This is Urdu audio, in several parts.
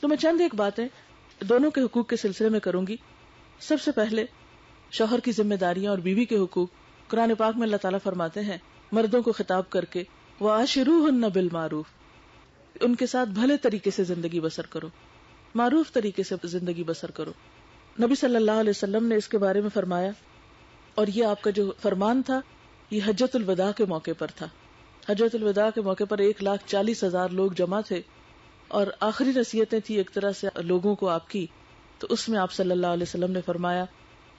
تو میں چند ایک باتیں دونوں کے حقوق کے سلسلے میں کروں گی. سب سے پہلے شوہر کی ذمہ داریاں اور بیوی کے حقوق. قرآن پاک میں اللہ تعالیٰ فرماتے ہیں مردوں کو خطاب کر کے وَعَاشِرُوهُنَّ بِالْمَعْرُوفِ، ان کے ساتھ بھلے طریقے سے زندگی بسر کرو، معروف طریقے سے زندگی بسر کرو. نبی صلی اللہ علیہ وسلم نے اس کے بارے میں فرمایا، اور یہ آپ کا جو فرمان تھا یہ حجۃ الوداع کے موقع پر تھا. حجۃ الوداع کے موقع پر 1,40,000 لوگ جمع تھے اور آخری نصیحتیں تھی ایک طرح سے لوگوں کو آپ کی. تو اس میں آپ صلی اللہ علیہ وسلم نے فرمایا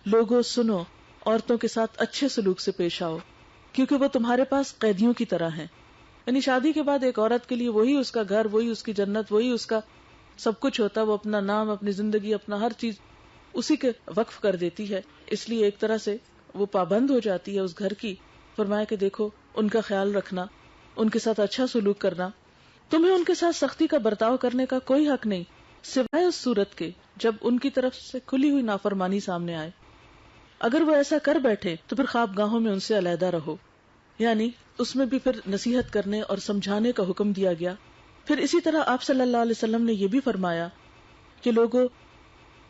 لوگوں سنو، عورتوں کے ساتھ اچھے سلوک سے پیش آؤ کیونکہ وہ تمہارے پاس قیدیوں کی طرح ہیں. یعنی شادی کے بعد ایک عورت کے لیے وہی اس کا گھر، وہی اس کی جنت، وہی اس کا سب کچھ ہوتا ہے. وہ اپنا نام، اپنی زندگی، اپنا ہر چیز اسی کے وقف کر دیتی ہے، اس لیے ایک طرح سے وہ پابند ہو جاتی ہے اس گھر کی. فرمایا کہ دیکھو ان کا خیال رکھنا، ان کے ساتھ اچھا سلوک کرنا. تمہیں ان کے ساتھ سختی کا برتاؤ کرنے کا کوئی حق نہیں سوائے اس صورت کے جب ان کی طرف سے کھلی ہوئی نافرمانی سامنے آئے. اگر وہ ایسا کر بیٹھے تو پھر خوابگاہوں میں ان سے علیحدہ رہو. یعنی اس میں بھی پھر نصیحت کرنے اور سمجھانے کا حکم دیا گیا. پھر اسی طرح آپ صلی اللہ علیہ وسلم نے یہ بھی فرمایا کہ لوگوں،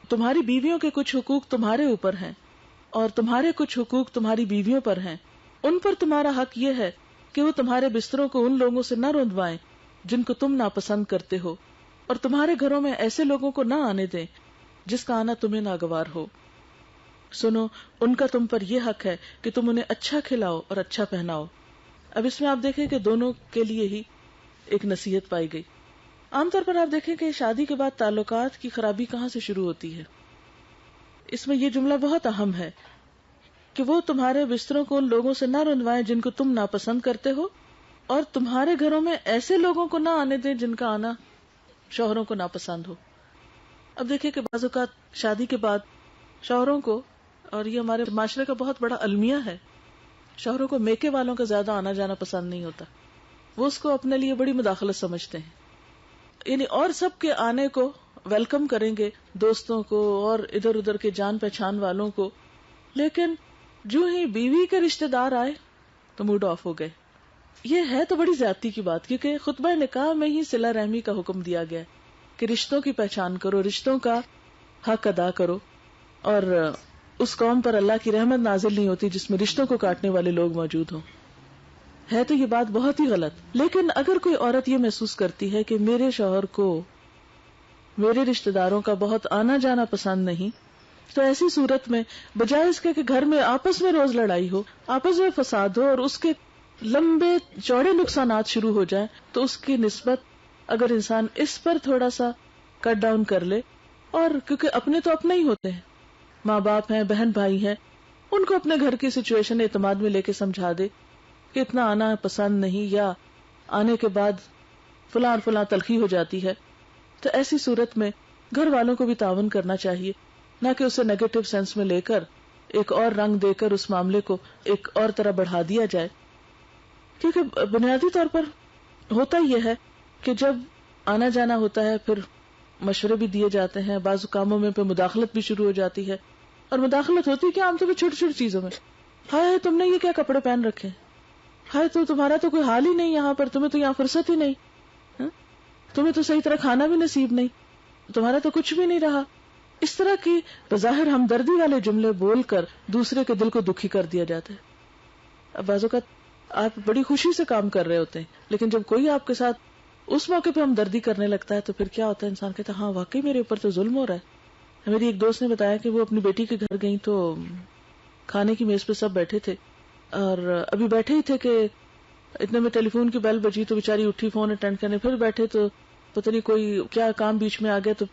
تمہاری بیویوں کے کچھ حقوق تمہارے اوپر ہیں اور تمہارے کچھ حقوق تمہاری بیویوں پر ہیں. ان پر تمہارا حق یہ ہے کہ وہ تمہارے بستروں کو ان لوگوں سے نہ روندوائیں جن کو تم ناپسند کرتے ہو، اور تمہارے گھروں میں ایسے لوگوں کو نہ آنے دیں جس کا آنا تمہیں ناگوار ہو. سنو، ان کا تم پر یہ حق ہے کہ تم انہیں اچھا کھلاؤ اور اچھا پہناؤ. اب اس میں آپ دیکھیں کہ دونوں کے لیے ہی ایک نصیحت پائی گئی. عام طور پر آپ دیکھیں کہ شادی کے بعد تعلقات کی خرابی کہاں سے شروع ہوتی ہے. اس میں یہ جملہ بہت اہم ہے کہ وہ تمہارے بستروں کو ان لوگوں سے نہ رندوائیں جن کو تم ناپسند کرتے ہو، اور تمہارے گھروں میں ایسے لوگوں کو نہ آنے دیں جن کا آنا شوہروں کو ناپسند ہو. اب دیکھیں کہ بعض اوقات شادی کے بعد شوہروں کو، اور یہ ہمارے معاشرے کا بہت بڑا المیہ ہے، شوہروں کو میکے والوں کا زیادہ آنا جانا پسند نہیں ہوتا. وہ اس کو اپنے لیے بڑی مداخلت سمجھتے ہیں. یعنی اور سب کے آنے کو ویلکم کریں گے، دوستوں کو اور ادھر ادھر کے جان پہچان والوں کو، لیکن جو ہی بیوی کے رشتہ دار آئے تو موڈ آف ہو گئے. یہ ہے تو بڑی زیادتی کی بات، کیونکہ خطبہ نکاح میں ہی صلہ رحمی کا حکم دیا گیا ہے کہ رشتوں کی پہچان کرو، رشتوں کا حق ادا کرو. اور اس قوم پر اللہ کی رحمت نازل نہیں ہوتی جس میں رشتوں کو کاٹنے والے لوگ موجود ہوں. ہے تو یہ بات بہت ہی غلط. لیکن اگر کوئی عورت یہ محسوس کرتی ہے کہ میرے شوہر کو میرے رشتہ داروں کا بہت آنا جانا پسند نہیں، تو ایسی صورت میں بجائے اس کے کہ گھر میں آپس میں روز لڑائی ہو، آپس میں فساد ہو اور اس کے لمبے چوڑے نقصانات شروع ہو جائیں، تو اس کی نسبت اگر انسان اس پر تھوڑا سا کٹ ڈاؤن کر لے، اور کیونکہ اپنے تو اپنے ہی ہوتے ہیں، ماں باپ ہیں، بہن بھائی ہیں، ان کو اپنے گھر کی سچویشن اعتماد میں لے کے سمجھا دے کہ اتنا آنا پسند نہیں، یا آنے کے بعد فلاں اور فلاں تلخی ہو جاتی ہے، تو ایسی صورت میں گھر والوں کو بھی تعاون کرنا چاہیے، نہ کہ اسے نیگیٹو سینس میں لے کر ایک اور رنگ دے کر اس معاملے کو ایک اور طرح بڑھا دیا جائے. کیونکہ بنیادی طور پر ہوتا یہ ہے کہ جب آنا جانا ہوتا ہے پھر مشورے بھی دیے جاتے ہیں، بعض کاموں میں پہ مداخلت بھی شروع ہو جاتی ہے. اور مداخلت ہوتی ہے کہ عام طور پہ چھوٹی چھوٹی چیزوں میں، ہائے تم نے یہ کیا کپڑے پہن رکھے، ہائے تو تمہارا تو کوئی حال ہی نہیں یہاں پر، تمہیں تو یہاں فرصت ہی نہیں، تمہیں تو صحیح طرح کھانا بھی نصیب نہیں، تمہارا تو کچھ بھی نہیں رہا. اس طرح کی بظاہر ہمدردی والے جملے بول کر دوسرے کے دل کو دکھی کر دیا جاتا ہے. اب بعض اوقات آپ بڑی خوشی سے کام کر رہے ہوتے ہیں، لیکن جب کوئی آپ کے ساتھ اس موقع پہ ہمدردی کرنے لگتا ہے تو پھر کیا ہوتا ہے، انسان کہتا ہے ہاں واقعی میرے اوپر تو ظلم ہو رہا ہے. میری ایک دوست نے بتایا کہ وہ اپنی بیٹی کے گھر گئی تو کھانے کی میز پہ سب بیٹھے تھے، اور ابھی بیٹھے ہی تھے کہ اتنے میں ٹیلی فون کی بیل بجی تو بیچاری اٹھی فون اٹینڈ کرنے، پھر بیٹھے تو پتہ نہیں کوئی کیا کام بیچ میں آ گیا تو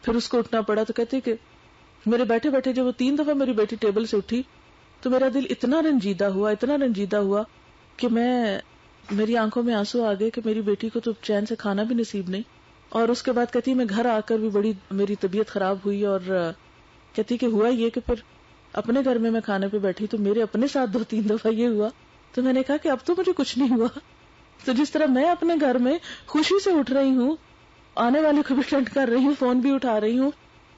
پھر اس کو اٹھنا پڑا. تو کہتے کہ میرے بیٹھے بیٹھے جب وہ 3 دفعہ میری بیٹی ٹیبل سے اٹھی تو میرا دل اتنا رنجیدہ ہوا کہ میری آنکھوں میں آنسو آ گئے کہ میری بیٹی کو تو چین سے کھانا بھی نصیب نہیں. اور اس کے بعد کہتی میں گھر آ کر بھی بڑی میری طبیعت خراب ہوئی، اور کہتی کہ ہوا یہ کہ پھر اپنے گھر میں کھانے پہ بیٹھی تو میرے اپنے ساتھ 2-3 دفعہ یہ ہوا. تو میں نے کہا کہ اب تو مجھے کچھ نہیں ہوا. تو جس طرح میں اپنے گھر میں خوشی سے اٹھ رہی ہوں، آنے والے کو بھی اٹینڈ کر رہی ہوں، فون بھی اٹھا رہی ہوں،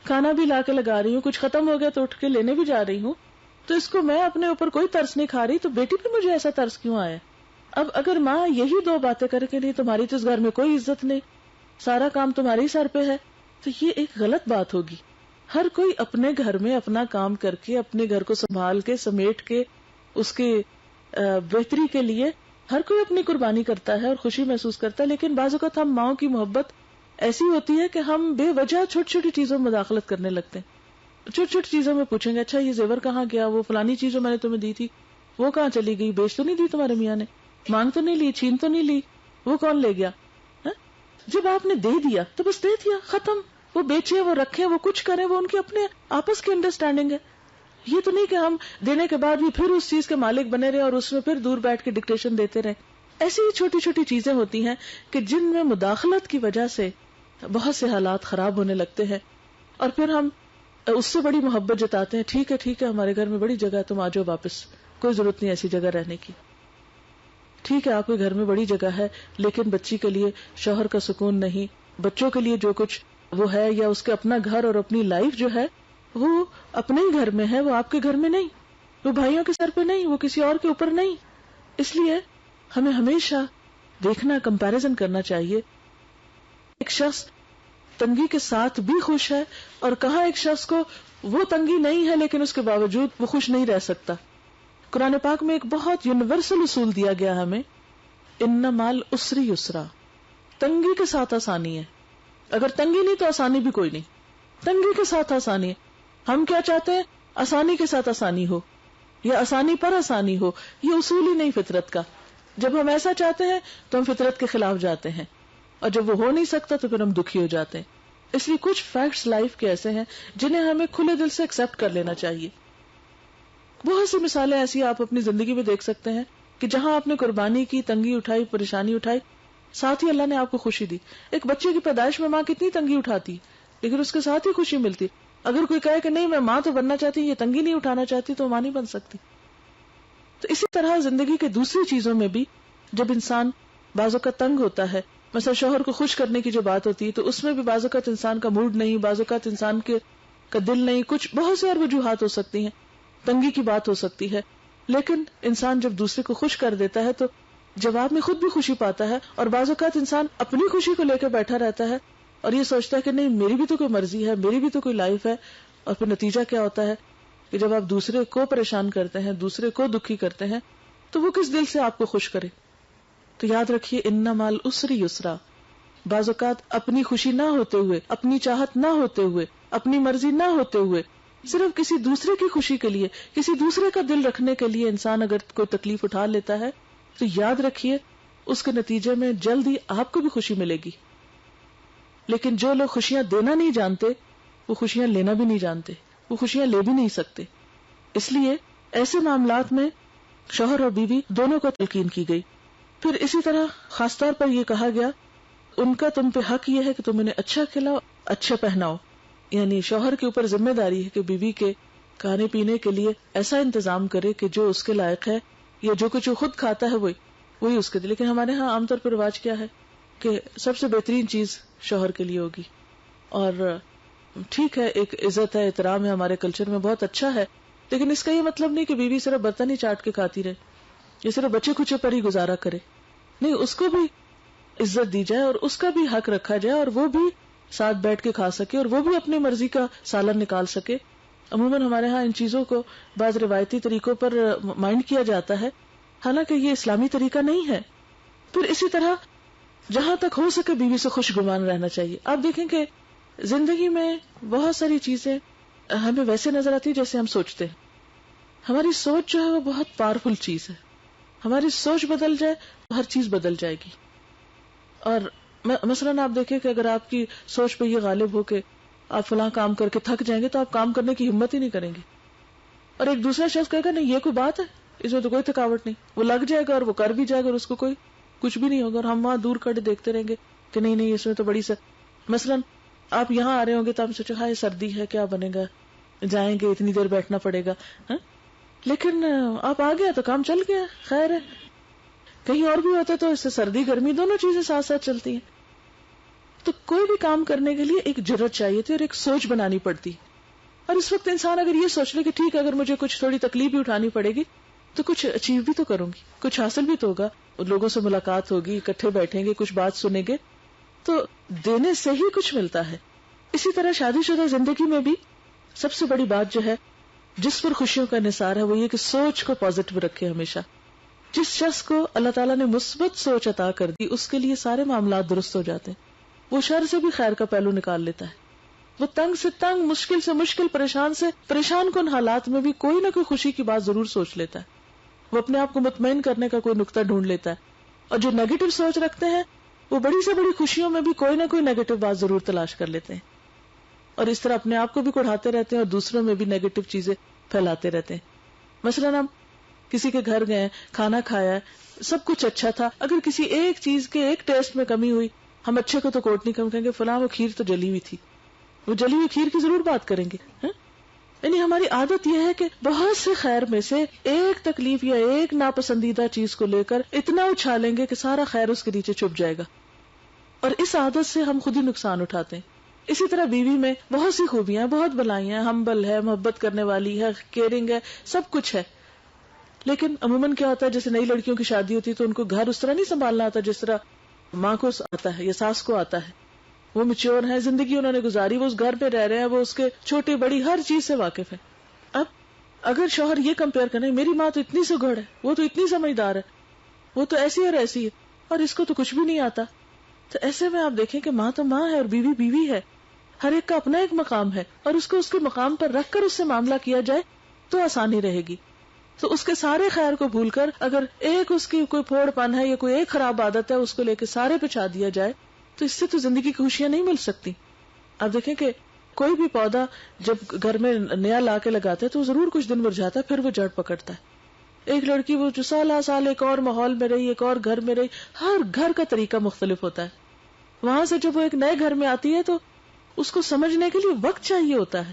کھانا بھی لا کے لگا رہی ہوں، کچھ ختم ہو گیا تو اٹھ کے لینے بھی جا رہی ہوں، تو اس کو میں اپنے اوپر کوئی ترس نہیں کھا رہی، تو بیٹی پہ مجھے ایسا ترس کیوں آیا؟ اب اگر ماں یہی 2 باتیں کر کے نہیں، تمہاری تو اس گھر میں کوئی عزت نہیں، سارا کام تمہارے ہی سر پہ ہے، تو یہ ایک غلط بات ہوگی. ہر کوئی اپنے گھر میں اپنا کام کر کے، اپنے گھر کو سنبھال کے، سمیٹ کے، اس کے بہتری کے لیے ہر کوئی اپنی قربانی کرتا ہے اور خوشی محسوس کرتا ہے. لیکن بعض اوقات ہم ماؤں کی محبت ایسی ہوتی ہے کہ ہم بے وجہ چھوٹی چھوٹی چیزوں میں مداخلت کرنے لگتے ہیں. چھوٹی چھوٹی چیزوں میں پوچھیں گے، اچھا یہ زیور کہاں گیا، وہ فلانی چیز جو میں نے تمہیں دی تھی وہ کہاں چلی گئی، بیچ تو نہیں دی تمہارے میاں نے، مانگ تو نہیں لی، چھین تو نہیں لی، وہ کون لے گیا؟ جب آپ نے دے دیا تو بس دے دیا، ختم. وہ بیچے، وہ رکھے، وہ کچھ کریں، وہ ان کے اپنے آپس کی انڈرسٹینڈنگ ہے. یہ تو نہیں کہ ہم دینے کے بعد بھی پھر اس چیز کے مالک بنے رہے اور اس میں پھر دور بیٹھ کے ڈکٹیشن دیتے رہے. ایسی ہی چھوٹی چھوٹی چیزیں ہوتی ہیں کہ جن میں مداخلت کی وجہ سے بہت سے حالات خراب ہونے لگتے ہیں، اور پھر ہم اس سے بڑی محبت جتاتے ہیں. ٹھیک ہے ہمارے گھر میں بڑی جگہ ہے، تم آ جاؤ واپس، کوئی ضرورت نہیں ایسی جگہ رہنے کی. ٹھیک ہے آپ کے گھر میں بڑی جگہ ہے، لیکن بچی کے لیے شوہر کا سکون نہیں، بچوں کے لیے جو کچھ وہ ہے، یا اس کے اپنا گھر اور اپنی لائف جو ہے وہ اپنے ہی گھر میں ہے، وہ آپ کے گھر میں نہیں، وہ بھائیوں کے سر پہ نہیں، وہ کسی اور کے اوپر نہیں. اس لیے ہمیں ہمیشہ دیکھنا، کمپیریزن کرنا چاہیے. ایک شخص تنگی کے ساتھ بھی خوش ہے، اور کہاں ایک شخص کو وہ تنگی نہیں ہے لیکن اس کے باوجود وہ خوش نہیں رہ سکتا. قرآن پاک میں ایک بہت یونیورسل اصول دیا گیا ہمیں، ان مال اسری یسرا، تنگی کے ساتھ آسانی ہے. اگر تنگی نہیں تو آسانی بھی کوئی نہیں، تنگی کے ساتھ آسانی ہے. ہم کیا چاہتے ہیں؟ آسانی کے ساتھ آسانی ہو، یا آسانی پر آسانی ہو. یہ اصول ہی نہیں فطرت کا. جب ہم ایسا چاہتے ہیں تو ہم فطرت کے خلاف جاتے ہیں، اور جب وہ ہو نہیں سکتا تو پھر ہم دکھی ہو جاتے ہیں. اس لیے کچھ فیکٹس لائف کے ایسے ہیں جنہیں ہمیں کھلے دل سے ایکسپٹ کر لینا چاہیے. بہت سی مثالیں ایسی آپ اپنی زندگی میں دیکھ سکتے ہیں کہ جہاں آپ نے قربانی کی، تنگی اٹھائی، پریشانی اٹھائی، ساتھ ہی اللہ نے آپ کو خوشی دی. ایک بچے کی پیدائش میں ماں کتنی تنگی اٹھاتی، لیکن اس کے ساتھ ہی خوشی ملتی. اگر کوئی کہے کہ نہیں میں ماں تو بننا چاہتی، یہ تنگی نہیں اٹھانا چاہتی، تو ماں نہیں بن سکتی. تو اسی طرح زندگی کے دوسری چیزوں میں بھی جب انسان بعض اوقات تنگ ہوتا ہے، مثلا شوہر کو خوش کرنے کی جو بات ہوتی ہے تو اس میں بھی بعض اوقات انسان کا موڈ نہیں، بعض اوقات انسان کا دل نہیں، کچھ بہت سی اور وجوہات ہو سکتی ہیں، تنگی کی بات ہو سکتی ہے. لیکن انسان جب دوسرے کو خوش کر دیتا ہے تو جواب میں خود بھی خوشی پاتا ہے. اور بعض اوقات انسان اپنی خوشی کو لے کے بیٹھا رہتا ہے اور یہ سوچتا ہے کہ نہیں میری بھی تو کوئی مرضی ہے، میری بھی تو کوئی لائف ہے. اور پھر نتیجہ کیا ہوتا ہے کہ جب آپ دوسرے کو پریشان کرتے ہیں، دوسرے کو دکھی کرتے ہیں، تو وہ کس دل سے آپ کو خوش کرے. تو یاد رکھیے ان مال اسری یسرا. بعض اوقات اپنی خوشی نہ ہوتے ہوئے، اپنی چاہت نہ ہوتے ہوئے، اپنی مرضی نہ ہوتے ہوئے، صرف کسی دوسرے کی خوشی کے لیے، کسی دوسرے کا دل رکھنے کے لیے انسان اگر کوئی تکلیف اٹھا لیتا ہے تو یاد رکھیے اس کے نتیجے میں جلد ہی آپ کو بھی خوشی ملے گی. لیکن جو لوگ خوشیاں دینا نہیں جانتے وہ خوشیاں لینا بھی نہیں جانتے، وہ خوشیاں لے بھی نہیں سکتے. اس لیے ایسے معاملات میں شوہر اور بیوی دونوں کو تلقین کی گئی. پھر اسی طرح خاص طور پر یہ کہا گیا ان کا تم پہ حق یہ ہے کہ تم انہیں اچھا کھلاؤ، اچھا پہناؤ. یعنی شوہر کے اوپر ذمہ داری ہے کہ بیوی کے کھانے پینے کے لیے ایسا انتظام کرے کہ جو اس کے لائق ہے، یا جو کچھ وہ خود کھاتا ہے وہی اس کے لیے. لیکن ہمارے ہاں عام طور پر رواج کیا ہے کہ سب سے بہترین چیز شوہر کے لیے ہوگی. اور ٹھیک ہے، ایک عزت ہے، احترام ہے، ہمارے کلچر میں بہت اچھا ہے. لیکن اس کا یہ مطلب نہیں کہ بیوی صرف برتن ہی چاٹ کے کھاتی رہے، یا صرف بچے کچے پر ہی گزارا کرے. نہیں، اس کو بھی عزت دی جائے اور اس کا بھی حق رکھا جائے، اور وہ بھی ساتھ بیٹھ کے کھا سکے اور وہ بھی اپنی مرضی کا سالن نکال سکے. عموماً ہمارے ہاں ان چیزوں کو بعض روایتی طریقوں پر مائنڈ کیا جاتا ہے، حالانکہ یہ اسلامی طریقہ نہیں ہے. پھر اسی طرح جہاں تک ہو سکے بیوی سے خوش گمان رہنا چاہیے. آپ دیکھیں کہ زندگی میں بہت ساری چیزیں ہمیں ویسے نظر آتی ہیں جیسے ہم سوچتے ہیں. ہماری سوچ جو ہے وہ بہت پاورفل چیز ہے. ہماری سوچ بدل جائے تو ہر چیز بدل جائے گی. اور مثلاً آپ دیکھیں کہ اگر آپ کی سوچ پہ یہ غالب ہو کہ آپ فلاں کام کر کے تھک جائیں گے تو آپ کام کرنے کی ہمت ہی نہیں کریں گے. اور ایک دوسرا شخص کہے گا نہیں یہ کوئی بات ہے، اس میں تو کوئی تھکاوٹ نہیں، وہ لگ جائے گا اور وہ کر بھی جائے گا اور اس کو کوئی کچھ بھی نہیں ہوگا. اور ہم وہاں دور کھڑے دیکھتے رہیں گے کہ نہیں اس میں تو بڑی مثلاً آپ یہاں آ رہے ہوں گے تو آپ سوچو ہائے سردی ہے، کیا بنے گا، جائیں گے اتنی دیر بیٹھنا پڑے گا. لیکن آپ آ گیا تو کام چل گیا، خیر ہے. کہیں اور بھی ہوتا تو اس سے سردی گرمی دونوں چیزیں ساتھ ساتھ چلتی ہیں. تو کوئی بھی کام کرنے کے لیے ایک جرأت چاہیے تھی اور ایک سوچ بنانی پڑتی. اور اس وقت انسان اگر یہ سوچ لے کہ ٹھیک ہے اگر مجھے کچھ تھوڑی تکلیف بھی اٹھانی پڑے گی تو کچھ اچیو بھی تو کروں گی، کچھ حاصل بھی تو ہوگا، لوگوں سے ملاقات ہوگی، اکٹھے بیٹھیں گے، کچھ بات سنیں گے، تو دینے سے ہی کچھ ملتا ہے. اسی طرح شادی شدہ زندگی میں بھی سب سے بڑی بات جو ہے جس پر خوشیوں کا انحصار ہے وہ یہ کہ سوچ کو پازیٹو رکھے ہمیشہ. جس شخص کو اللہ تعالیٰ نے مثبت سوچ عطا کر دی اس کے لیے سارے معاملات درست ہو جاتے ہیں. وہ شر سے بھی خیر کا پہلو نکال لیتا ہے. وہ تنگ سے تنگ، مشکل سے مشکل، پریشان سے پریشان کن حالات میں بھی کوئی نہ کوئی خوشی کی بات ضرور سوچ لیتا ہے. وہ اپنے آپ کو مطمئن کرنے کا کوئی نقطہ ڈھونڈ لیتا ہے. اور جو نیگیٹو سوچ رکھتے ہیں وہ بڑی سے بڑی خوشیوں میں بھی کوئی نہ کوئی نیگیٹو بات ضرور تلاش کر لیتے ہیں، اور اس طرح اپنے آپ کو بھی کڑھاتے رہتے ہیں اور دوسروں میں بھی نیگیٹو چیزیں پھیلاتے رہتے ہیں. مثلاً ہم کسی کے گھر گئے، کھانا کھایا، سب کچھ اچھا تھا، اگر کسی ایک چیز کے ایک ٹیسٹ میں کمی ہوئی، ہم اچھے کو تو کوٹ نہیں کہیں گے فلاں وہ کھیر تو جلی ہوئی تھی، وہ جلی ہوئی کھیر کی ضرور بات کریں گے. یعنی ہماری عادت یہ ہے کہ بہت سے خیر میں سے ایک تکلیف یا ایک ناپسندیدہ چیز کو لے کر اتنا اچھالیں گے کہ سارا خیر اس کے نیچے چھپ جائے گا، اور اس عادت سے ہم خود ہی نقصان اٹھاتے ہیں. اسی طرح بیوی میں بہت سی خوبیاں، بہت بلائیاں، ہمبل ہے، محبت کرنے والی ہے، کیئرنگ ہے، سب کچھ ہے. لیکن عموماً کیا ہوتا ہے، جیسے نئی لڑکیوں کی شادی ہوتی ہے تو ان کو گھر اس طرح نہیں سنبھالنا آتا جس طرح ماں کو آتا ہے یا ساس کو آتا ہے. وہ میچور ہے، زندگی انہوں نے گزاری، وہ اس گھر پہ رہ رہے ہیں، وہ اس کے چھوٹی بڑی ہر چیز سے واقف ہے. اب اگر شوہر یہ کمپیئر کریں میری ماں تو اتنی سگڑ ہے، وہ تو اتنی سمجھدار ہے، وہ تو ایسی اور ایسی ہے، اور اس کو تو کچھ بھی نہیں آتا، تو ایسے میں آپ دیکھیں کہ ماں تو ماں ہے اور بیوی بیوی ہے، ہر ایک کا اپنا ایک مقام ہے، اور اس کو اس کے مقام پر رکھ کر اس سے معاملہ کیا جائے تو آسانی رہے گی. تو اس کے سارے خیر کو بھول کر اگر ایک اس کی کوئی پھوڑ پن ہے یا کوئی ایک خراب عادت ہے اس کو لے کے سارے پہ چھا دیا جائے تو اس سے تو زندگی کی خوشیاں نہیں مل سکتی. آپ دیکھیں کہ کوئی بھی پودا جب گھر میں نیا لا کے لگاتا ہے تو ضرور کچھ دن مرجھاتا ہے، پھر وہ جڑ پکڑتا ہے. ایک لڑکی وہ جو سال ایک اور ماحول میں رہی، ایک اور گھر میں رہی، ہر گھر کا طریقہ مختلف ہوتا ہے. وہاں سے جب وہ ایک نئے گھر میں آتی ہے تو اس کو سمجھنے کے لیے وقت چاہیے ہوتا ہے.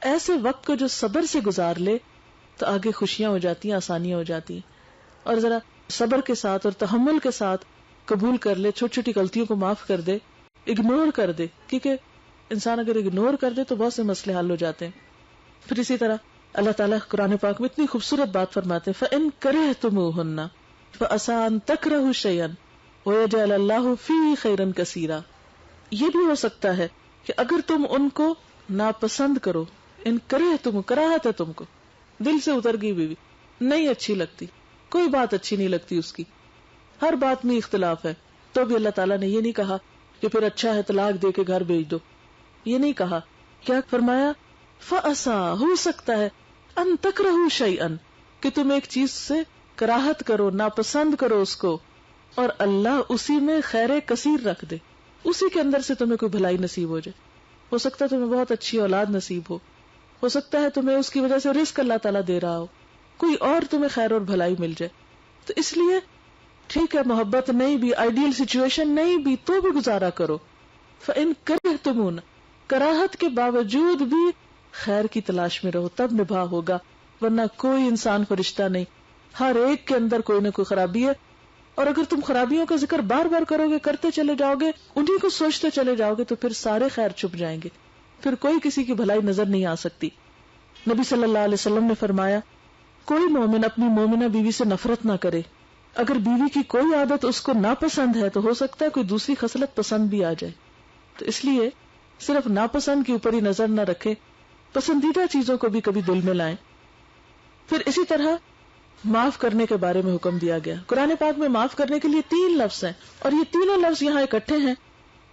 ایسے وقت کو جو صبر سے گزار لے تو آگے خوشیاں ہو جاتی ہیں، آسانیاں ہو جاتی ہیں. اور ذرا صبر کے ساتھ اور تحمل کے ساتھ قبول کر لے، چھوٹی چھوٹی غلطیوں کو معاف کر دے، اگنور کر دے، کیونکہ انسان اگر اگنور کر دے تو بہت سے مسئلے حل ہو جاتے ہیں. پھر اسی طرح اللہ تعالیٰ قرآن پاک میں اتنی خوبصورت بات فرماتے ہیں فَإِن كَرِهْتُمُوهُنَّ فَعَسَىٰ أَن تَكْرَهُوا شَيْئًا وَيَجْعَلَ اللَّهُ فِيهِ خَيْرًا كَثِيرًا. یہ بھی ہو سکتا ہے کہ اگر تم ان کو ناپسند کرو، ان کرہتم، کراہت ہے تم کو، دل سے اتر گئی بیوی، نہیں اچھی لگتی، کوئی بات اچھی نہیں لگتی اس کی، ہر بات میں اختلاف ہے، تو بھی اللہ تعالیٰ نے یہ نہیں کہا کہ پھر اچھا ہے طلاق دے کے گھر بھیج دو. یہ نہیں کہا. کیا فرمایا؟ فَأَسَىٰ، ہو سکتا ہے، ان تکرہوا شیئا، کہ تم ایک چیز سے کراہت کرو، ناپسند کرو اس کو، اور اللہ اسی میں خیر کثیر رکھ دے، اسی کے اندر سے تمہیں کوئی بھلائی نصیب ہو جائے. ہو سکتا ہے تمہیں بہت اچھی اولاد نصیب ہو سکتا ہے تمہیں اس کی وجہ سے رزق اللہ تعالیٰ دے رہا ہو، کوئی اور تمہیں خیر اور بھلائی مل جائے. تو اس لیے ٹھیک ہے محبت نہیں بھی، آئیڈیل سچویشن نہیں بھی، تو بھی گزارا کرو. فَإِن كَرِهْتُمُونَ، کراہت کے باوجود بھی خیر کی تلاش میں رہو، تب نبھا ہوگا، ورنہ کوئی انسان فرشتہ نہیں، ہر ایک کے اندر کوئی نہ کوئی خرابی ہے. اور اگر تم خرابیوں کا ذکر بار بار کرو گے، کرتے چلے جاؤ گے، انہیں کو سوچتے چلے جاؤ گے، تو پھر سارے خیر چھپ جائیں گے، پھر کوئی کسی کی بھلائی نظر نہیں آ سکتی. نبی صلی اللہ علیہ وسلم نے فرمایا کوئی مومن اپنی مومنہ بیوی سے نفرت نہ کرے، اگر بیوی کی کوئی عادت اس کو ناپسند ہے تو ہو سکتا ہے کوئی دوسری خصلت پسند بھی آ جائے. تو اس لیے صرف ناپسند کے اوپر ہی نظر نہ رکھے، پسندیدہ چیزوں کو بھی کبھی دل میں لائیں. پھر اسی طرح معاف کرنے کے بارے میں حکم دیا گیا. قرآن پاک میں معاف کرنے کے لیے 3 لفظ ہیں، اور یہ تینوں لفظ یہاں اکٹھے ہیں.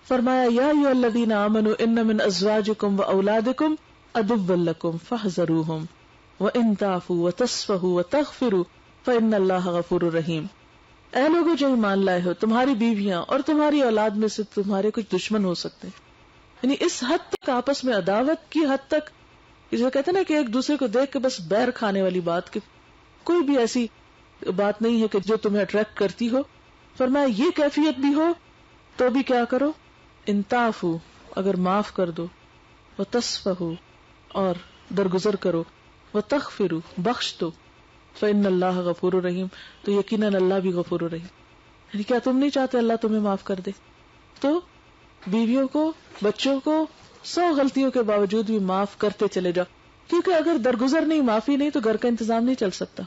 فرمایا یا ایھا الذین آمنوا ان من ازواجکم واولادکم عدوا لکم فاحذروہم وان تعفوا وتصفحوا وتغفروا فان اللہ غفور رحیم. اے لوگو جو ایمان لائے ہو، تمہاری بیویاں اور تمہاری اولاد میں سے تمہارے کچھ دشمن ہو سکتے ہیں. یعنی اس حد تک آپس میں عداوت کی حد تک، اسے کہتے ہیں نا کہ ایک دوسرے کو دیکھ کے بس بیر کھانے والی بات، کہ کوئی بھی ایسی بات نہیں ہے کہ جو تمہیں اٹریکٹ کرتی ہو. فرمایا یہ کیفیت بھی ہو تو بھی کیا کرو، انتعفو، اگر معاف کر دو، وتصفحو، اور درگزر کرو، وتغفرو، بخش دو، فإن اللہ غفور رحیم، تو یقیناً اللہ بھی غفور رحیم. یعنی کیا تم نہیں چاہتے اللہ تمہیں معاف کر دے؟ تو بیویوں کو، بچوں کو 100 غلطیوں کے باوجود بھی معاف کرتے چلے جاؤ، کیونکہ اگر درگزر نہیں، معافی نہیں، تو گھر کا انتظام نہیں چل سکتا،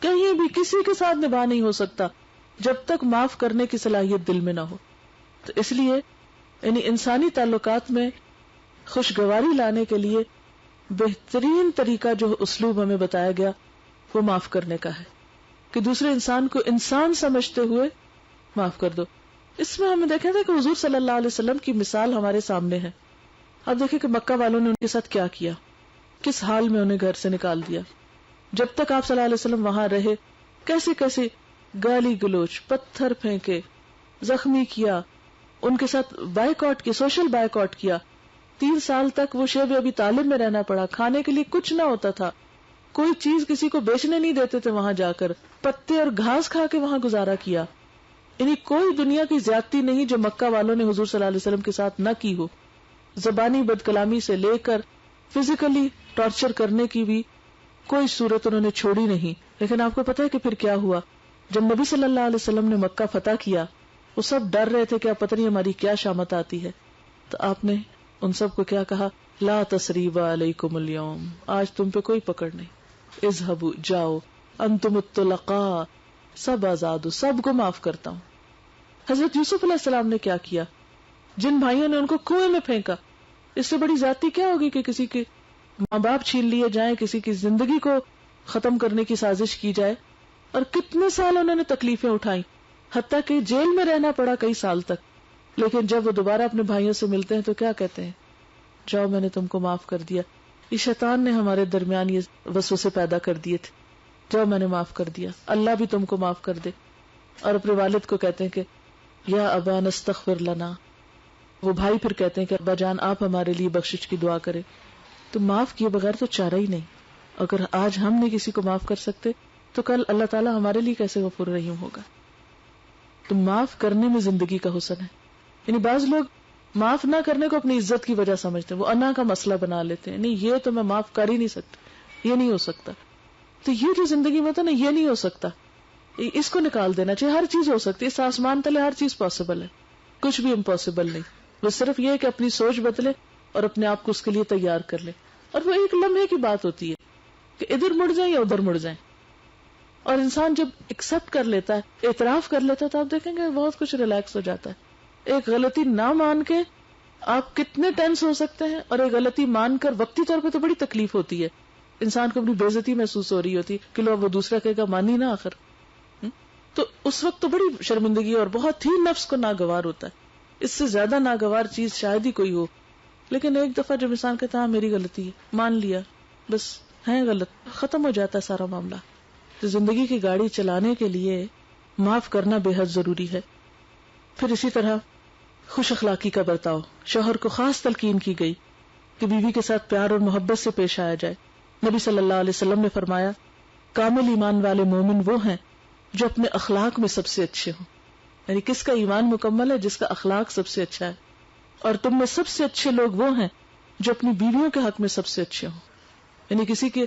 کہیں بھی کسی کے ساتھ نباہ نہیں ہو سکتا جب تک معاف کرنے کی صلاحیت دل میں نہ ہو. تو اس لیے یعنی انسانی تعلقات میں خوشگواری لانے کے لیے بہترین طریقہ جو اسلوب ہمیں بتایا گیا وہ معاف کرنے کا ہے، کہ دوسرے انسان کو انسان سمجھتے ہوئے معاف کر دو. اس میں ہمیں دیکھا تھا کہ حضور صلی اللہ علیہ وسلم کی مثال ہمارے سامنے ہے. اب دیکھیں کہ مکہ والوں نے ان کے ساتھ کیا کیا، کس حال میں انہیں گھر سے نکال دیا. جب تک آپ صلی اللہ علیہ وسلم وہاں رہے کیسے کیسے گالی گلوچ، پتھر پھینکے، زخمی کیا، ان کے ساتھ بائیکاٹ کیا، سوشل بائیکاٹ کیا. 3 سال تک وہ شیب ابی طالب میں رہنا پڑا، کھانے کے لیے کچھ نہ ہوتا تھا، کوئی چیز کسی کو بیچنے نہیں دیتے تھے، وہاں جا کر پتے اور گھاس کھا کے وہاں گزارا کیا. یعنی کوئی دنیا کی زیادتی نہیں جو مکہ والوں نے حضور صلی اللہ علیہ وسلم کے ساتھ نہ کی ہو. زبانی بد کلامی سے لے کر فزیکلی ٹارچر کرنے کی بھی کوئی صورت انہوں نے چھوڑی نہیں. لیکن آپ کو پتا ہے کہ پھر کیا ہوا؟ جب نبی صلی اللہ علیہ وسلم نے مکہ فتح کیا وہ سب ڈر رہے تھے کہ اب پتہ نہیں ہماری کیا شامت آتی ہے. تو آپ نے ان سب کو کیا کہا؟ لا تثریب علیکم اليوم، آج تم پہ کوئی پکڑ نہیں، اذهبوا، جاؤ، انتم الطلقاء، سب آزاد ہو، سب کو معاف کرتا ہوں. حضرت یوسف علیہ السلام نے کیا کیا؟ جن بھائیوں نے ان کو کنویں میں پھینکا، اس سے بڑی زیادتی کیا ہوگی کہ کسی کے ماں باپ چھین لیے جائیں، کسی کی زندگی کو ختم کرنے کی سازش کی جائے. اور کتنے سال انہوں نے تکلیفیں اٹھائیں، حتیٰ کہ جیل میں رہنا پڑا کئی سال تک. لیکن جب وہ دوبارہ اپنے بھائیوں سے ملتے ہیں تو کیا کہتے ہیں؟ جاؤ، میں نے تم کو معاف کر دیا. یہ شیطان نے ہمارے درمیان یہ وسوسے پیدا کر دیے تھے. جاؤ، میں نے معاف کر دیا، اللہ بھی تم کو معاف کر دے. اور اپنے والد کو کہتے ہیں کہ یا ابا نستغفر لنا. وہ بھائی پھر کہتے ہیں کہ ابا جان آپ ہمارے لیے بخشش کی دعا کرے. تو معاف کیے بغیر تو چارہ ہی نہیں. اگر آج ہم نہیں کسی کو معاف کر سکتے تو کل اللہ تعالیٰ ہمارے لیے کیسے غفور رحیم ہوگا. تو معاف کرنے میں زندگی کا حسن ہے. یعنی بعض لوگ معاف نہ کرنے کو اپنی عزت کی وجہ سمجھتے ہیں، وہ انا کا مسئلہ بنا لیتے ہیں. نہیں، یہ تو میں معاف کر ہی نہیں سکتا، یہ نہیں ہو سکتا. تو یہ جو زندگی میں ہوتا ہے نا، یہ نہیں ہو سکتا، اس کو نکال دینا چاہیے. ہر چیز ہو سکتی ہے، اس آسمان تلے ہر چیز پاسبل ہے، کچھ بھی امپاسبل نہیں. وہ صرف یہ ہے کہ اپنی سوچ بدلے اور اپنے آپ کو اس کے لیے تیار کر لے. اور وہ ایک لمحے کی بات ہوتی ہے کہ ادھر مڑ جائیں یا ادھر مڑ جائیں. اور انسان جب ایکسپٹ کر لیتا ہے، اعتراف کر لیتا ہے، تو آپ دیکھیں گے بہت کچھ ریلیکس ہو جاتا ہے. ایک غلطی نہ مان کے آپ کتنے ٹینس ہو سکتے ہیں، اور ایک غلطی مان کر وقتی طور پہ تو بڑی تکلیف ہوتی ہے، انسان کو اپنی بے عزتی محسوس ہو رہی ہوتی کہ لو وہ دوسرا کہے گا مانی نا آخر. تو اس وقت تو بڑی شرمندگی اور بہت ہی نفس کو ناگوار ہوتا ہے. اس سے زیادہ ناگوار چیز شاید ہی کوئی ہو. لیکن ایک دفعہ جب انسان کہتا ہے ہاں میری غلطی ہے، مان لیا، بس ہے غلط، ختم ہو جاتا ہے سارا معاملہ. تو زندگی کی گاڑی چلانے کے لیے معاف کرنا بے حد ضروری ہے. پھر اسی طرح خوش اخلاقی کا برتاؤ. شوہر کو خاص تلقین کی گئی کہ بیوی کے ساتھ پیار اور محبت سے پیش آیا جائے. نبی صلی اللہ علیہ وسلم نے فرمایا کامل ایمان والے مومن وہ ہیں جو اپنے اخلاق میں سب سے اچھے ہوں. یعنی کس کا ایمان مکمل ہے؟ جس کا اخلاق سب سے اچھا ہے. اور تم میں سب سے اچھے لوگ وہ ہیں جو اپنی بیویوں کے حق میں سب سے اچھے ہوں. یعنی کسی کے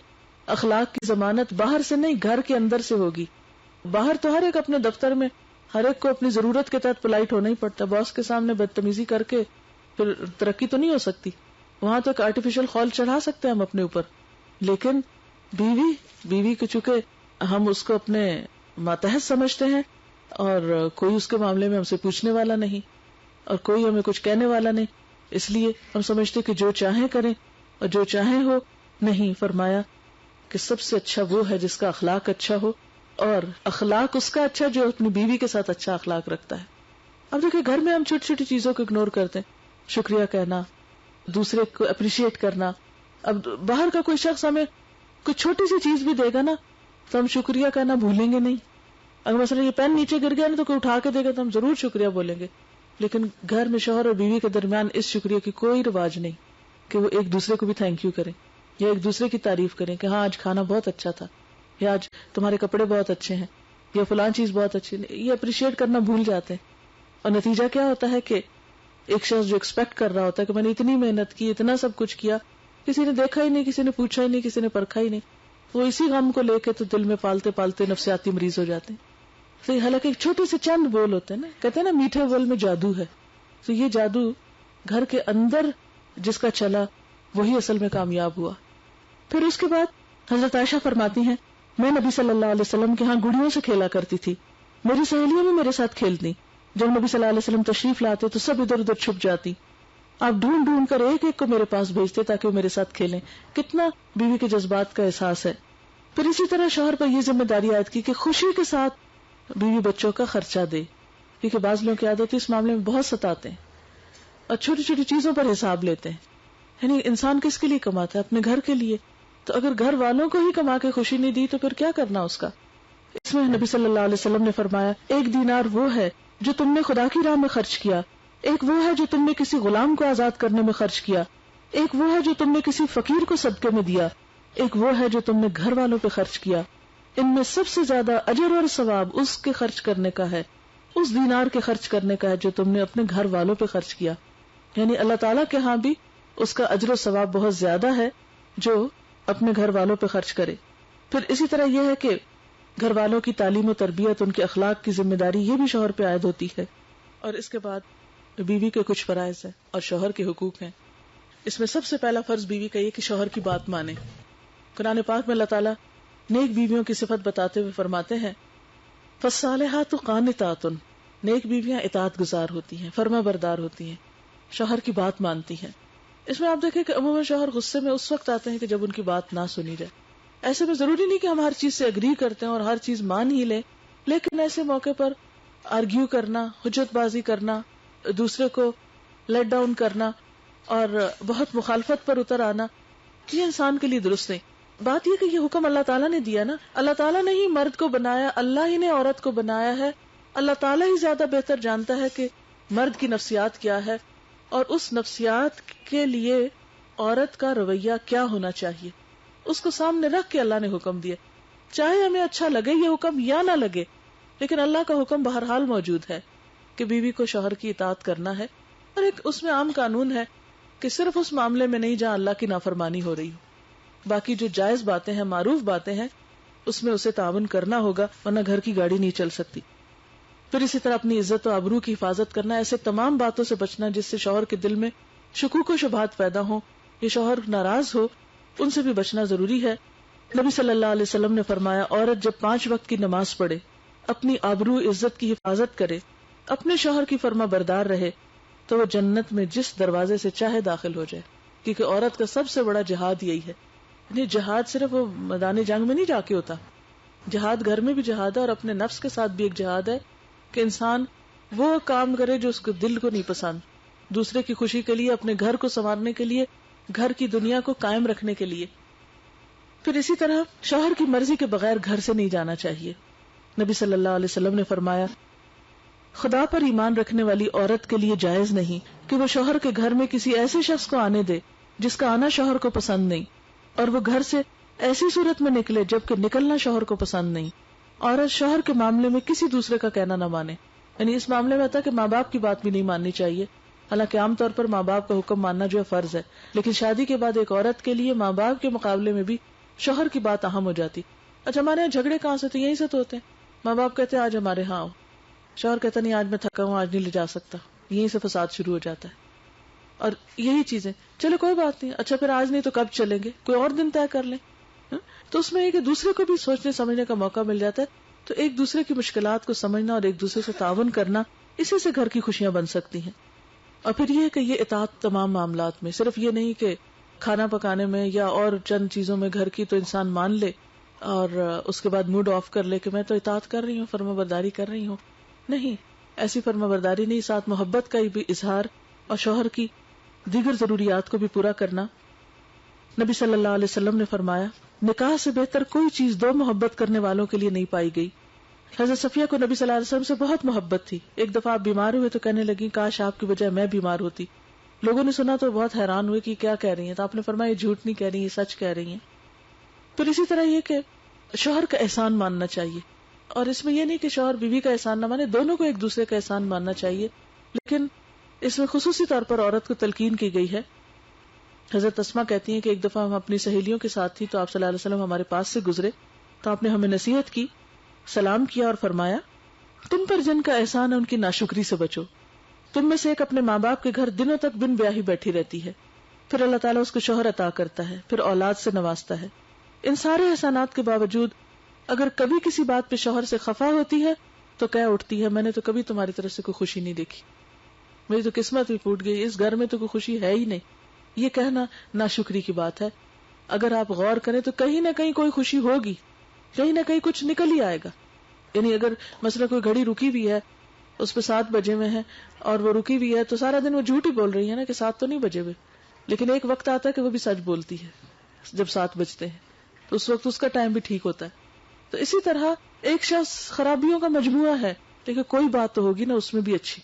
اخلاق کی ضمانت باہر سے نہیں، گھر کے اندر سے ہوگی. باہر تو ہر ایک اپنے دفتر میں ہر ایک کو اپنی ضرورت کے تحت پولائٹ ہونا ہی پڑتا. باس کے سامنے بدتمیزی کر کے پھر ترقی تو نہیں ہو سکتی. وہاں تو ایک آرٹیفیشل خول چڑھا سکتے ہیں ہم اپنے اوپر، لیکن بیوی کو چونکہ ہم اس کو اپنے ماتحت سمجھتے ہیں اور کوئی اس کے معاملے میں ہم سے پوچھنے والا نہیں اور کوئی ہمیں کچھ کہنے والا نہیں، اس لیے ہم سمجھتے کہ جو چاہیں کریں اور جو چاہیں ہو. نہیں، فرمایا کہ سب سے اچھا وہ ہے جس کا اخلاق اچھا ہو، اور اخلاق اس کا اچھا جو اپنی بیوی کے ساتھ اچھا اخلاق رکھتا ہے. اب دیکھیں گھر میں ہم چھوٹی چھوٹی چیزوں کو اگنور کرتے ہیں، شکریہ کہنا، دوسرے کو اپریشیٹ کرنا. اب باہر کا کوئی شخص ہمیں کوئی چھوٹی سی چیز بھی دے گا نا تو ہم شکریہ کہنا بھولیں گے نہیں. اگر مثلا یہ پین نیچے گر گیا نا تو کوئی اٹھا کے دے گا تو ہم ضرور شکریہ بولیں گے. لیکن گھر میں شوہر اور بیوی کے درمیان اس شکریہ کی کوئی رواج نہیں کہ وہ ایک دوسرے کو بھی تھینک یو کریں یا ایک دوسرے کی تعریف کریں کہ ہاں آج کھانا بہت اچھا تھا، یا آج تمہارے کپڑے بہت اچھے ہیں، یا فلان چیز بہت اچھی. یہ اپریشیٹ کرنا بھول جاتے ہیں. اور نتیجہ کیا ہوتا ہے کہ ایک شخص جو ایکسپیکٹ کر رہا ہوتا ہے کہ میں نے اتنی محنت کی، اتنا سب کچھ کیا، کسی نے دیکھا ہی نہیں، کسی نے پوچھا ہی نہیں، کسی نے پرکھا ہی نہیں، وہ اسی غم کو لے کے تو دل میں پالتے پالتے نفسیاتی مریض ہو جاتے ہیں. تو حالانکہ ایک چھوٹے سے چند بول ہوتے ہیں نا، کہتے ہیں نا میٹھے بول میں جادو ہے. تو یہ جادو گھر کے اندر جس کا چلا وہی اصل میں کامیاب ہوا. پھر اس کے بعد حضرت عائشہ فرماتی ہیں میں نبی صلی اللہ علیہ وسلم کے ہاں گڑیوں سے کھیلا کرتی تھی، میری سہیلیاں بھی میرے ساتھ کھیلتی. جب نبی صلی اللہ علیہ وسلم تشریف لاتے تو سب ادھر ادھر چھپ جاتی. آپ ڈھونڈ ڈھونڈ کر ایک ایک کو میرے پاس بھیجتے تاکہ وہ میرے ساتھ کھیلیں. کتنا بیوی کے جذبات کا احساس ہے. پھر اسی طرح شوہر پر یہ ذمہ داری عائد کی کہ خوشی کے ساتھ بیوی بچوں کا خرچہ دے، کیونکہ بعض لوگوں کی عادت اس معاملے میں بہت ستاتے ہیں اور چھوٹی چھوٹی چیزوں پر حساب لیتے ہیں. یعنی انسان کس کے لیے کماتا ہے؟ اپنے گھر کے لیے. تو اگر گھر والوں کو ہی کما کے خوشی نہیں دی تو پھر کیا کرنا اس کا. اس میں نبی صلی اللہ علیہ وسلم نے فرمایا، ایک دینار وہ ہے جو تم نے خدا کی راہ میں خرچ کیا، ایک وہ ہے جو تم نے کسی غلام کو آزاد کرنے میں خرچ کیا، ایک وہ ہے جو تم نے کسی فقیر کو صدقے میں دیا، ایک وہ ہے جو تم نے گھر والوں پہ خرچ کیا. ان میں سب سے زیادہ اجر اور ثواب اس کے خرچ کرنے کا ہے، اس دینار کے خرچ کرنے کا ہے جو تم نے اپنے گھر والوں پہ خرچ کیا. یعنی اللہ تعالیٰ کے ہاں بھی اس کا اجر و ثواب بہت زیادہ ہے جو اپنے گھر والوں پہ خرچ کرے. پھر اسی طرح یہ ہے کہ گھر والوں کی تعلیم و تربیت، ان کے اخلاق کی ذمہ داری یہ بھی شوہر پہ عائد ہوتی ہے. اور اس کے بعد بیوی کے کچھ فرائض ہیں اور شوہر کے حقوق ہیں. اس میں سب سے پہلا فرض بیوی کا یہ کہ شوہر کی بات مانے. قرآن پاک میں اللہ تعالیٰ نیک بیویوں کی صفت بتاتے ہوئے فرماتے ہیں، فالصالحات قانتات، نیک بیویاں اطاعت گزار ہوتی ہیں، فرما بردار ہوتی ہیں، شوہر کی بات مانتی ہیں. اس میں آپ دیکھیں کہ عموماً شوہر غصے میں اس وقت آتے ہیں کہ جب ان کی بات نہ سنی جائے. ایسے میں ضروری نہیں کہ ہم ہر چیز سے اگری کرتے ہیں اور ہر چیز مان ہی لیں، لیکن ایسے موقع پر آرگیو کرنا، حجت بازی کرنا، دوسرے کو لیٹ ڈاؤن کرنا اور بہت مخالفت پر اتر آنا، یہ انسان کے لیے درست نہیں. بات یہ کہ یہ حکم اللہ تعالیٰ نے دیا نا، اللہ تعالیٰ نے ہی مرد کو بنایا، اللہ ہی نے عورت کو بنایا ہے. اللہ تعالیٰ ہی زیادہ بہتر جانتا ہے کہ مرد کی نفسیات کیا ہے اور اس نفسیات کے لیے عورت کا رویہ کیا ہونا چاہیے. اس کو سامنے رکھ کے اللہ نے حکم دیا، چاہے ہمیں اچھا لگے یہ حکم یا نہ لگے، لیکن اللہ کا حکم بہرحال موجود ہے کہ بیوی کو شوہر کی اطاعت کرنا ہے. اور ایک اس میں عام قانون ہے کہ صرف اس معاملے میں نہیں جہاں اللہ کی نافرمانی ہو رہی ہو، باقی جو جائز باتیں ہیں، معروف باتیں ہیں، اس میں اسے تعاون کرنا ہوگا، ورنہ گھر کی گاڑی نہیں چل سکتی. پھر اسی طرح اپنی عزت و آبرو کی حفاظت کرنا، ایسے تمام باتوں سے بچنا جس سے شوہر کے دل میں شکوک و شبہات پیدا ہوں یا شوہر ناراض ہو، ان سے بھی بچنا ضروری ہے. نبی صلی اللہ علیہ وسلم نے فرمایا، عورت جب 5 وقت کی نماز پڑھے، اپنی آبرو عزت کی حفاظت کرے، اپنے شوہر کی فرما بردار رہے، تو وہ جنت میں جس دروازے سے چاہے داخل ہو جائے. کیونکہ عورت کا سب سے بڑا جہاد یہی ہے. یعنی جہاد صرف وہ میدان جنگ میں نہیں جا کے ہوتا، جہاد گھر میں بھی جہاد ہے اور اپنے نفس کے ساتھ بھی ایک جہاد ہے کہ انسان وہ کام کرے جو اس کو دل کو نہیں پسند، دوسرے کی خوشی کے لیے، اپنے گھر کو سنوارنے کے لیے، گھر کی دنیا کو قائم رکھنے کے لیے. پھر اسی طرح شوہر کی مرضی کے بغیر گھر سے نہیں جانا چاہیے. نبی صلی اللہ علیہ وسلم نے فرمایا، خدا پر ایمان رکھنے والی عورت کے لیے جائز نہیں کہ وہ شوہر کے گھر میں کسی ایسے شخص کو آنے دے جس کا آنا شوہر کو پسند نہیں، اور وہ گھر سے ایسی صورت میں نکلے جبکہ نکلنا شوہر کو پسند نہیں. عورت شوہر کے معاملے میں کسی دوسرے کا کہنا نہ مانے. یعنی اس معاملے میں آتا ہے کہ ماں باپ کی بات بھی نہیں ماننی چاہیے، حالانکہ عام طور پر ماں باپ کا حکم ماننا جو ہے فرض ہے، لیکن شادی کے بعد ایک عورت کے لیے ماں باپ کے مقابلے میں بھی شوہر کی بات اہم ہو جاتی. اچھا ہمارے یہاں جھگڑے کہاں سے ہوتے ہیں؟ یہیں سے تو ہوتے ہیں. ماں باپ کہتے ہیں آج ہمارے ہاں آؤ، شوہر کہتا نہیں آج میں تھکا ہوں، آج نہیں لے جا سکتا. یہیں سے فساد شروع ہو جاتا ہے. اور یہی چیزیں، چلو کوئی بات نہیں، اچھا پھر آج نہیں تو کب چلیں گے، کوئی اور دن طے کر لیں. تو اس میں ایک دوسرے کو بھی سوچنے سمجھنے کا موقع مل جاتا ہے. تو ایک دوسرے کی مشکلات کو سمجھنا اور ایک دوسرے سے تعاون کرنا، اسی سے گھر کی خوشیاں بن سکتی ہیں. اور پھر یہ کہ یہ اطاعت تمام معاملات میں، صرف یہ نہیں کہ کھانا پکانے میں یا اور چند چیزوں میں گھر کی تو انسان مان لے اور اس کے بعد موڈ آف کر لے کہ میں تو اطاعت کر رہی ہوں، فرما برداری کر رہی ہوں. نہیں، ایسی فرما برداری نہیں، ساتھ محبت کا بھی اظہار اور شوہر کی دیگر ضروریات کو بھی پورا کرنا. نبی صلی اللہ علیہ وسلم نے فرمایا، نکاح سے بہتر کوئی چیز 2 محبت کرنے والوں کے لیے نہیں پائی گئی. حضرت صفیہ کو نبی صلی اللہ علیہ وسلم سے بہت محبت تھی. ایک دفعہ آپ بیمار ہوئے تو کہنے لگی کاش آپ کی بجائے میں بیمار ہوتی. لوگوں نے سنا تو بہت حیران ہوئے کہ کیا کہہ رہی ہیں، تو آپ نے فرمایا یہ جھوٹ نہیں کہہ رہی، یہ سچ کہہ رہی ہیں. پھر اسی طرح یہ کہ شوہر کا احسان ماننا چاہیے، اور اس میں یہ نہیں کہ شوہر بیوی کا احسان نہ مانے، دونوں کو ایک دوسرے کا احسان ماننا چاہیے. لیکن اس میں خصوصی طور پر عورت کو تلقین کی گئی ہے. حضرت اسماء کہتی ہیں کہ ایک دفعہ ہم اپنی سہیلیوں کے ساتھ تھی تو آپ صلی اللہ علیہ وسلم ہمارے پاس سے گزرے تو آپ نے ہمیں نصیحت کی، سلام کیا اور فرمایا، تم پر جن کا احسان ہے ان کی ناشکری سے بچو. تم میں سے ایک اپنے ماں باپ کے گھر دنوں تک بن بیاہی بیٹھی رہتی ہے، پھر اللہ تعالیٰ اس کو شوہر عطا کرتا ہے، پھر اولاد سے نوازتا ہے. ان سارے احسانات کے باوجود اگر کبھی کسی بات پہ شوہر سے خفا ہوتی ہے تو کہہ اٹھتی ہے میں نے تو کبھی تمہاری طرف سے کوئی خوشی نہیں دیکھی. میری تو قسمت ہی پھوٹ گئی، اس گھر میں تو کوئی خوشی ہے ہی نہیں. یہ کہنا ناشکری کی بات ہے. اگر آپ غور کریں تو کہیں نہ کہیں کوئی خوشی ہوگی، کہیں نہ کہیں کچھ نکل ہی آئے گا. یعنی اگر مثلا کوئی گھڑی رکی ہوئی ہے، اس پہ 7 بجے ہوئے ہیں اور وہ رکی ہوئی ہے، تو سارا دن وہ جھوٹ ہی بول رہی ہے نا کہ 7 تو نہیں بجے ہوئے. لیکن ایک وقت آتا ہے کہ وہ بھی سچ بولتی ہے جب 7 بجتے ہیں، تو اس وقت اس کا ٹائم بھی ٹھیک ہوتا ہے. تو اسی طرح ایک شخص خرابیوں کا مجموعہ ہے، لیکن کوئی بات تو ہوگی نا اس میں بھی اچھی،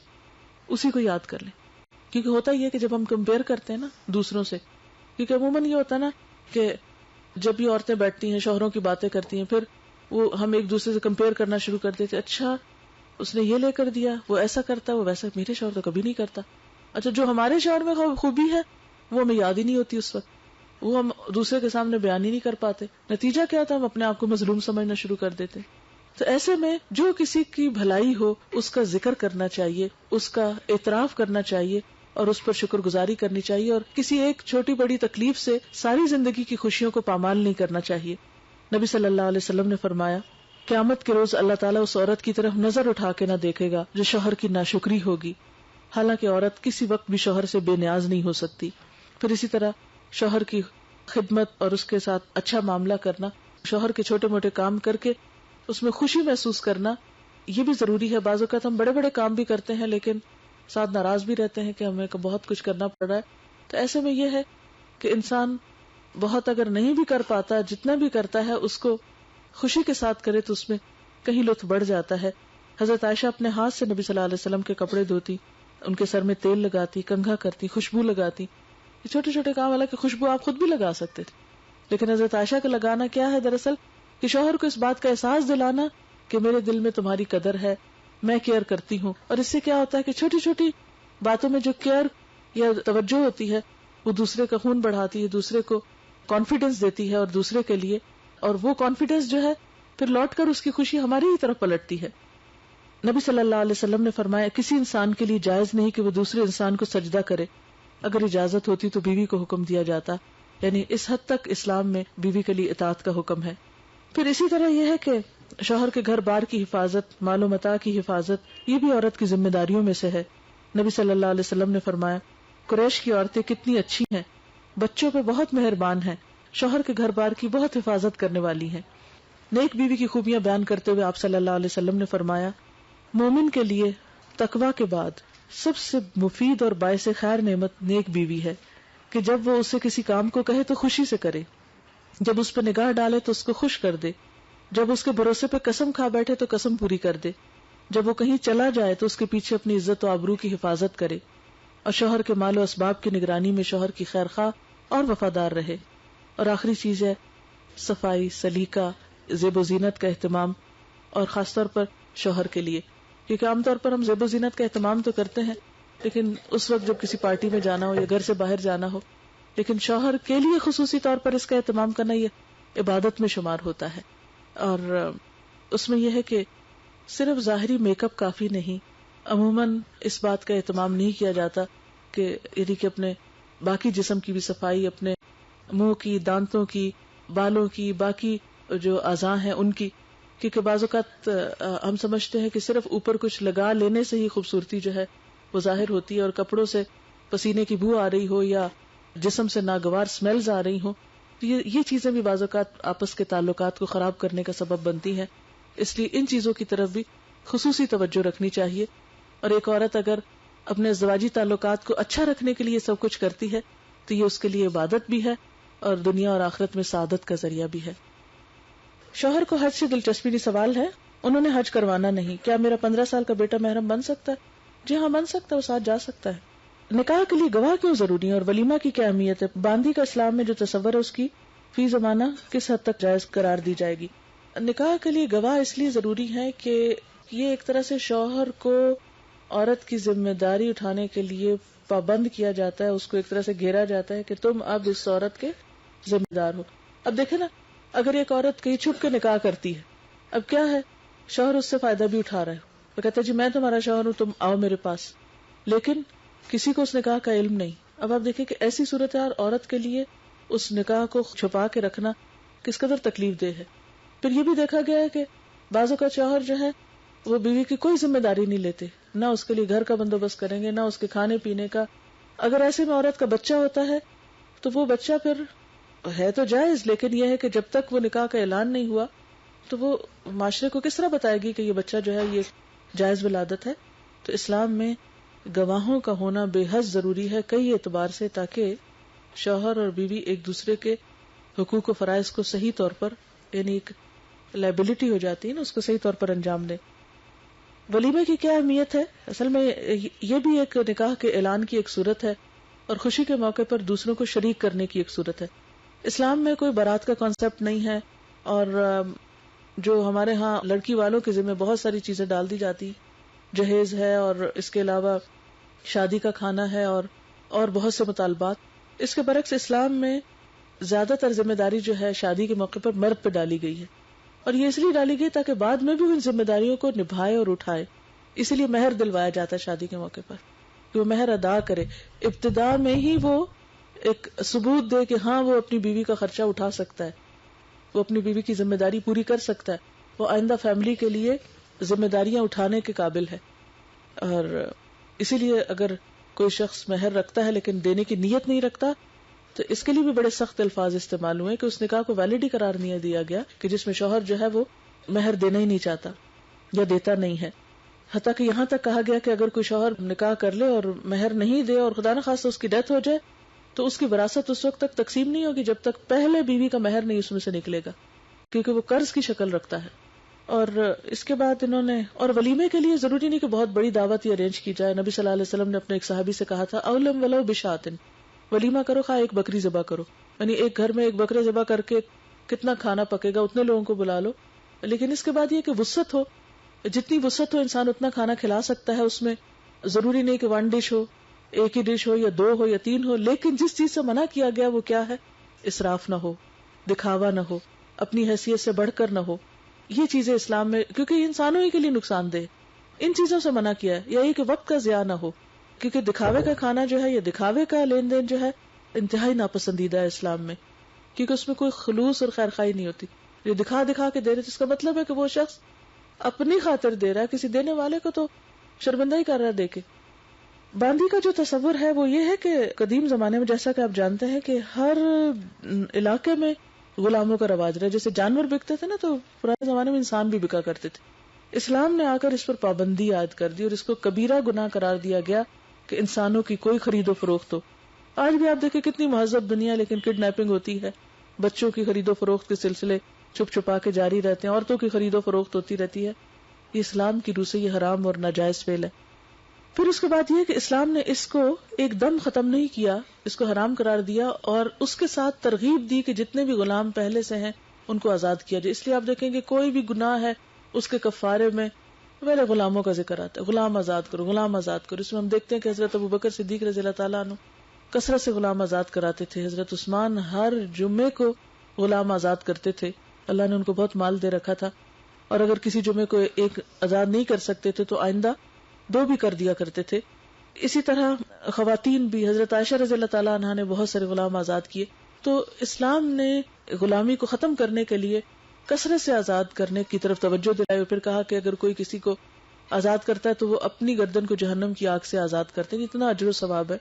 اسی کو یاد کر لیں. کیونکہ ہوتا ہی ہے کہ جب ہم کمپیئر کرتے ہیں نا دوسروں سے، کیونکہ عموماً یہ ہوتا ہے نا کہ جب یہ عورتیں بیٹھتی ہیں شوہروں کی باتیں کرتی ہیں، پھر وہ ہم ایک دوسرے سے کمپیئر کرنا شروع کر دیتے. اچھا اس نے یہ لے کر دیا، وہ ایسا کرتا، وہ ویسا، میرے شوہر تو کبھی نہیں کرتا. اچھا جو ہمارے شوہر میں خوبی ہے وہ ہمیں یاد ہی نہیں ہوتی اس وقت، وہ ہم دوسرے کے سامنے بیان ہی نہیں کر پاتے. نتیجہ کیا تھا؟ ہم اپنے آپ کو مظلوم سمجھنا شروع کر دیتے. تو ایسے میں جو کسی کی بھلائی ہو اس کا ذکر کرنا چاہیے، اس کا اعتراف کرنا چاہیے اور اس پر شکر گزاری کرنی چاہیے، اور کسی ایک چھوٹی بڑی تکلیف سے ساری زندگی کی خوشیوں کو پامال نہیں کرنا چاہیے. نبی صلی اللہ علیہ وسلم نے فرمایا قیامت کے روز اللہ تعالیٰ اس عورت کی طرف نظر اٹھا کے نہ دیکھے گا جو شوہر کی ناشکری ہوگی، حالانکہ عورت کسی وقت بھی شوہر سے بے نیاز نہیں ہو سکتی. پھر اسی طرح شوہر کی خدمت اور اس کے ساتھ اچھا معاملہ کرنا، شوہر کے چھوٹے موٹے کام کر کے اس میں خوشی محسوس کرنا، یہ بھی ضروری ہے. بعض اوقات ہم بڑے بڑے کام بھی کرتے ہیں لیکن ساتھ ناراض بھی رہتے ہیں کہ ہمیں بہت کچھ کرنا پڑ رہا ہے. تو ایسے میں یہ ہے کہ انسان بہت اگر نہیں بھی کر پاتا، جتنا بھی کرتا ہے اس کو خوشی کے ساتھ کرے تو اس میں کہیں لطف بڑھ جاتا ہے. حضرت عائشہ اپنے ہاتھ سے نبی صلی اللہ علیہ وسلم کے کپڑے دھوتی، ان کے سر میں تیل لگاتی، کنگھا کرتی، خوشبو لگاتی. یہ چھوٹے چھوٹے کام، حالانکہ خوشبو آپ خود بھی لگا سکتے تھے، لیکن حضرت عائشہ کا لگانا کیا ہے؟ دراصل کہ شوہر کو اس بات کا احساس دلانا کہ میرے دل میں تمہاری قدر ہے، میں کیئر کرتی ہوں. اور اس سے کیا ہوتا ہے کہ چھوٹی چھوٹی باتوں میں جو کیئر یا توجہ ہوتی ہے وہ دوسرے کا خون بڑھاتی ہے، دوسرے کو کانفیڈنس دیتی ہے اور دوسرے کے لیے، اور وہ کانفیڈنس جو ہے پھر لوٹ کر اس کی خوشی ہماری ہی طرف پلٹتی ہے. نبی صلی اللہ علیہ وسلم نے فرمایا کسی انسان کے لیے جائز نہیں کہ وہ دوسرے انسان کو سجدہ کرے. اگر اجازت ہوتی تو بیوی کو حکم دیا جاتا، یعنی اس حد تک اسلام میں بیوی کے لیے اطاعت کا حکم ہے. پھر اسی طرح یہ ہے کہ شوہر کے گھر بار کی حفاظت، مال و متاع کی حفاظت، یہ بھی عورت کی ذمہ داریوں میں سے ہے. نبی صلی اللہ علیہ وسلم نے فرمایا قریش کی عورتیں کتنی اچھی ہیں، بچوں پہ بہت مہربان ہیں، شوہر کے گھر بار کی بہت حفاظت کرنے والی ہیں. نیک بیوی کی خوبیاں بیان کرتے ہوئے آپ صلی اللہ علیہ وسلم نے فرمایا مومن کے لیے تقوی کے بعد سب سے مفید اور باعث خیر نعمت نیک بیوی ہے کہ جب وہ اسے کسی کام کو کہے تو خوشی سے کرے، جب اس پہ نگاہ ڈالے تو اس کو خوش کر دے، جب اس کے بھروسے پہ قسم کھا بیٹھے تو قسم پوری کر دے، جب وہ کہیں چلا جائے تو اس کے پیچھے اپنی عزت و آبرو کی حفاظت کرے، اور شوہر کے مال و اسباب کی نگرانی میں شوہر کی خیر خواہ اور وفادار رہے. اور آخری چیز ہے صفائی، سلیقہ، زیب و زینت کا اہتمام، اور خاص طور پر شوہر کے لیے، کیونکہ عام طور پر ہم زیب و زینت کا اہتمام تو کرتے ہیں لیکن اس وقت جب کسی پارٹی میں جانا ہو یا گھر سے باہر جانا ہو، لیکن شوہر کے لیے خصوصی طور پر اس کا اہتمام کرنا یہ عبادت میں شمار ہوتا ہے. اور اس میں یہ ہے کہ صرف ظاہری میک اپ کافی نہیں، عموماً اس بات کا اہتمام نہیں کیا جاتا کہ یعنی کہ اپنے باقی جسم کی بھی صفائی، اپنے منہ کی، دانتوں کی، بالوں کی، باقی جو اعضاء ہیں ان کی، کیونکہ بعض اوقات ہم سمجھتے ہیں کہ صرف اوپر کچھ لگا لینے سے ہی خوبصورتی جو ہے وہ ظاہر ہوتی ہے، اور کپڑوں سے پسینے کی بو آ رہی ہو یا جسم سے ناگوار سمیلز آ رہی ہوں، یہ چیزیں بھی بعض اوقات آپس کے تعلقات کو خراب کرنے کا سبب بنتی ہیں. اس لیے ان چیزوں کی طرف بھی خصوصی توجہ رکھنی چاہیے. اور ایک عورت اگر اپنے ازدواجی تعلقات کو اچھا رکھنے کے لیے سب کچھ کرتی ہے تو یہ اس کے لیے عبادت بھی ہے اور دنیا اور آخرت میں سعادت کا ذریعہ بھی ہے. شوہر کو حج سے دلچسپی نہیں، سوال ہے انہوں نے حج کروانا نہیں، کیا میرا 15 سال کا بیٹا محرم بن سکتا ہے؟ جی ہاں بن سکتا ہے، وہ ساتھ جا سکتا ہے. نکاح کے لیے گواہ کیوں ضروری ہے اور ولیمہ کی کیا اہمیت ہے؟ باندی کا اسلام میں جو تصور ہے اس کی فی زمانہ کس حد تک جائز قرار دی جائے گی؟ نکاح کے لیے گواہ اس لیے ضروری ہے کہ یہ ایک طرح سے شوہر کو عورت کی ذمہ داری اٹھانے کے لیے پابند کیا جاتا ہے، اس کو ایک طرح سے گھیرا جاتا ہے کہ تم اب اس عورت کے ذمہ دار ہو. اب دیکھیں نا، اگر ایک عورت کہیں چھپ کے نکاح کرتی ہے، اب کیا ہے، شوہر اس سے فائدہ بھی اٹھا رہا ہے، وہ کہتا ہے جی میں تمہارا شوہر ہوں، تم آؤ میرے پاس، لیکن کسی کو اس نکاح کا علم نہیں. اب آپ دیکھیں کہ ایسی صورتحال عورت کے لیے اس نکاح کو چھپا کے رکھنا کس قدر تکلیف دہ ہے. پھر یہ بھی دیکھا گیا ہے کہ بعض اوقات شوہر جو ہے وہ بیوی کی کوئی ذمہ داری نہیں لیتے، نہ اس کے لیے گھر کا بندوبست کریں گے، نہ اس کے کھانے پینے کا. اگر ایسے میں عورت کا بچہ ہوتا ہے تو وہ بچہ پھر ہے تو جائز، لیکن یہ ہے کہ جب تک وہ نکاح کا اعلان نہیں ہوا تو وہ معاشرے کو کس طرح بتائے گی کہ یہ بچہ جو ہے یہ جائز ولادت ہے. تو اسلام میں گواہوں کا ہونا بے حد ضروری ہے کئی اعتبار سے، تاکہ شوہر اور بیوی ایک دوسرے کے حقوق و فرائض کو صحیح طور پر، یعنی ایک لائبلٹی ہو جاتی ہے نا، اس کو صحیح طور پر انجام دیں. ولیمے کی کیا اہمیت ہے؟ اصل میں یہ بھی ایک نکاح کے اعلان کی ایک صورت ہے اور خوشی کے موقع پر دوسروں کو شریک کرنے کی ایک صورت ہے. اسلام میں کوئی بارات کا کانسیپٹ نہیں ہے، اور جو ہمارے ہاں لڑکی والوں کے ذمہ بہت ساری چیزیں ڈال دی جاتی، جہیز ہے اور اس کے علاوہ شادی کا کھانا ہے اور بہت سے مطالبات. اس کے برعکس اسلام میں زیادہ تر ذمہ داری جو ہے شادی کے موقع پر مرد پہ ڈالی گئی ہے، اور یہ اس لیے ڈالی گئی تاکہ بعد میں بھی ان ذمہ داریوں کو نبھائے اور اٹھائے. اسی لیے مہر دلوایا جاتا ہے شادی کے موقع پر کہ وہ مہر ادا کرے. ابتدا میں ہی وہ ایک ثبوت دے کہ ہاں وہ اپنی بیوی کا خرچہ اٹھا سکتا ہے، وہ اپنی بیوی کی ذمہ داری پوری کر سکتا ہے، وہ آئندہ فیملی کے لیے ذمہ داریاں اٹھانے کے قابل ہے. اور اسی لیے اگر کوئی شخص مہر رکھتا ہے لیکن دینے کی نیت نہیں رکھتا تو اس کے لیے بھی بڑے سخت الفاظ استعمال ہوئے کہ اس نکاح کو ویلڈ ہی قرار نہیں دیا گیا کہ جس میں شوہر جو ہے وہ مہر دینا ہی نہیں چاہتا یا دیتا نہیں ہے. حتیٰ کہ یہاں تک کہا گیا کہ اگر کوئی شوہر نکاح کر لے اور مہر نہیں دے اور خدا نخواستہ اس کی ڈیتھ ہو جائے تو اس کی وراثت اس وقت تک تقسیم نہیں ہوگی جب تک پہلے بیوی کا مہر نہیں اس میں سے نکلے گا، کیونکہ وہ قرض کی شکل رکھتا ہے. اور اس کے بعد انہوں نے، اور ولیمے کے لیے ضروری نہیں کہ بہت بڑی دعوت ہی ارینج کی جائے. نبی صلی اللہ علیہ وسلم نے اپنے ایک صحابی سے کہا تھا اولم ولو بشاتن، ولیمہ کرو خواہ ایک بکری ذبح کرو، یعنی ایک گھر میں ایک بکرے ذبح کر کے کتنا کھانا پکے گا، اتنے لوگوں کو بلا لو. لیکن اس کے بعد یہ کہ وسعت ہو، جتنی وسعت ہو انسان اتنا کھانا کھلا سکتا ہے. اس میں ضروری نہیں کہ 1 ڈش ہو، ایک ہی ڈش ہو یا 2 ہو یا 3 ہو، لیکن جس چیز سے منع کیا گیا وہ کیا ہے؟ اسراف نہ ہو، دکھاوا نہ ہو، اپنی حیثیت سے بڑھ کر نہ ہو. یہ چیزیں اسلام میں، کیونکہ یہ انسانوں ہی کے لیے نقصان دہ، ان چیزوں سے منع کیا ہے. یا یہ کہ وقت کا ضیاع نہ ہو، کیونکہ دکھاوے کا کھانا جو ہے یا دکھاوے کا لین دین جو ہے انتہائی ناپسندیدہ ہے اسلام میں، کیونکہ اس میں کوئی خلوص اور خیر خواہی نہیں ہوتی. یہ دکھا کے دے رہے، جس کا مطلب ہے کہ وہ شخص اپنی خاطر دے رہا ہے، کسی دینے والے کو تو شرمندہ ہی کر رہا ہے دے کے. باندی کا جو تصور ہے وہ یہ ہے کہ قدیم زمانے میں، جیسا کہ آپ جانتے ہیں کہ ہر علاقے میں غلاموں کا رواج رہا. جیسے جانور بکتے تھے نا، تو پرانے زمانے میں انسان بھی بکا کرتے تھے. اسلام نے آ کر اس پر پابندی عائد کر دی اور اس کو کبیرہ گناہ قرار دیا گیا کہ انسانوں کی کوئی خرید و فروخت ہو. آج بھی آپ دیکھیں کتنی مہذب دنیا، لیکن کڈنیپنگ ہوتی ہے، بچوں کی خرید و فروخت کے سلسلے چھپ چھپا کے جاری رہتے ہیں، عورتوں کی خرید و فروخت ہوتی رہتی ہے. یہ اسلام کی روح سے یہ حرام اور ناجائز فعل ہے. پھر اس کے بعد یہ کہ اسلام نے اس کو ایک دم ختم نہیں کیا، اس کو حرام قرار دیا اور اس کے ساتھ ترغیب دی کہ جتنے بھی غلام پہلے سے ہیں ان کو آزاد کیا جائے. اس لیے آپ دیکھیں گے کوئی بھی گناہ ہے اس کے کفارے میں پہلے غلاموں کا ذکر آتا ہے، غلام آزاد کرو، غلام آزاد کرو. اس میں ہم دیکھتے ہیں کہ حضرت ابوبکر صدیق رضی اللہ تعالیٰ عنہ کثرت سے غلام آزاد کراتے تھے. حضرت عثمان ہر جمعے کو غلام آزاد کرتے تھے، اللہ نے ان کو بہت مال دے رکھا تھا، اور اگر کسی جمعے کو ایک آزاد نہیں کر سکتے تھے تو آئندہ 2 بھی کر دیا کرتے تھے. اسی طرح خواتین بھی، حضرت عائشہ رضی اللہ تعالیٰ عنہ نے بہت سارے غلام آزاد کیے. تو اسلام نے غلامی کو ختم کرنے کے لیے کثرت سے آزاد کرنے کی طرف توجہ دلائی، اور پھر کہا کہ اگر کوئی کسی کو آزاد کرتا ہے تو وہ اپنی گردن کو جہنم کی آگ سے آزاد کرتے ہیں. اتنا اجر و ثواب ہے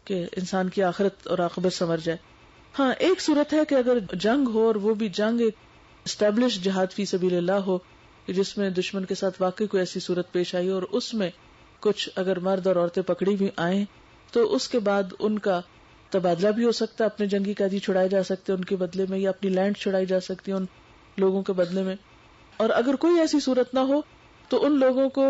کہ انسان کی آخرت اور عاقبت سنور جائے. ہاں، ایک صورت ہے کہ اگر جنگ ہو اور وہ بھی جنگ ایک اسٹیبلش جہاد فی سبیل اللہ ہو، جس میں دشمن کے ساتھ واقعی کوئی ایسی صورت پیش آئی اور اس میں کچھ اگر مرد اور عورتیں پکڑی بھی آئیں تو اس کے بعد ان کا تبادلہ بھی ہو سکتا ہے، اپنے جنگی قیدی چھڑائے جا سکتے ہیں ان کے بدلے میں، یا اپنی لینڈ چھڑائی جا سکتی ہے ان لوگوں کے بدلے میں. اور اگر کوئی ایسی صورت نہ ہو تو ان لوگوں کو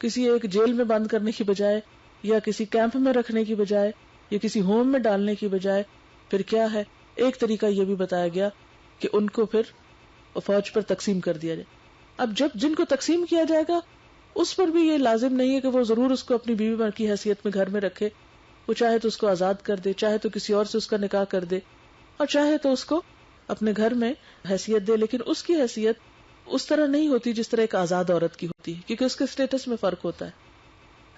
کسی ایک جیل میں بند کرنے کی بجائے یا کسی کیمپ میں رکھنے کی بجائے یا کسی ہوم میں ڈالنے کی بجائے پھر کیا ہے، ایک طریقہ یہ بھی بتایا گیا کہ ان کو پھر فوج پر تقسیم کر دیا جائے. اب جن کو تقسیم کیا جائے گا اس پر بھی یہ لازم نہیں ہے کہ وہ ضرور اس کو اپنی بیوی کی حیثیت میں گھر میں رکھے. وہ چاہے تو اس کو آزاد کر دے، چاہے تو کسی اور سے اس کا نکاح کر دے، اور چاہے تو اس کو اپنے گھر میں حیثیت دے، لیکن اس کی حیثیت اس طرح نہیں ہوتی جس طرح ایک آزاد عورت کی ہوتی ہے، کیونکہ اس کے سٹیٹس میں فرق ہوتا ہے.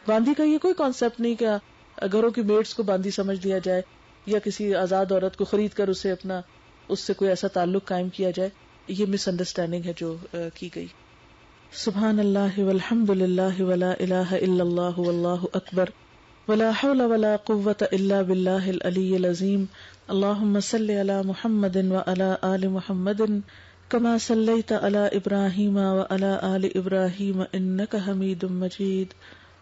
باندی کا یہ کوئی کانسیپٹ نہیں کہ گھروں کی میڈس کو باندی سمجھ لیا جائے یا کسی آزاد عورت کو خرید کر اس سے کوئی ایسا تعلق قائم کیا جائے. یہ مس انڈرسٹینڈنگ ہے جو کی گئی. سبحان اللہ والحمد للہ ولا الہ الا اللہ واللہ اکبر ولا حول ولا قوة الا باللہ العلی العظیم. اللہم صل علی محمد وعلی آل محمد کما صلیت علی ابراہیم وعلی آل ابراہیم انک حمید مجید.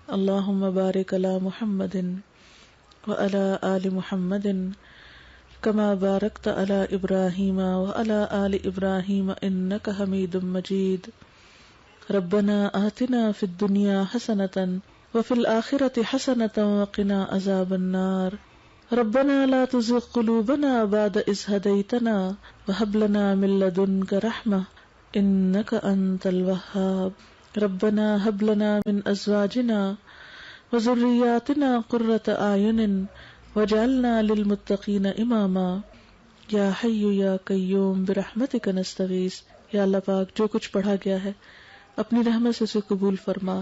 اللہم بارک علی محمد وعلی آل محمد کما بارکت علی ابراہیم وعلی آل ابراہیم انک حمید مجید. ربنا آتنا فی الدنیا حسنة وفی الآخرة حسنة وقنا عذاب النار. ربنا لا تزغ قلوبنا بعد إذ هديتنا وهب لنا من لدنك رحمة إنك أنت الوهاب. ربنا هب لنا من أزواجنا وذرياتنا قرة أعين واجعلنا للمتقين إماما. یا حی یا قیوم برحمتک نستغیث. یا اللہ پاک جو کچھ پڑھا گیا ہے اپنی رحمت سے اسے قبول فرما.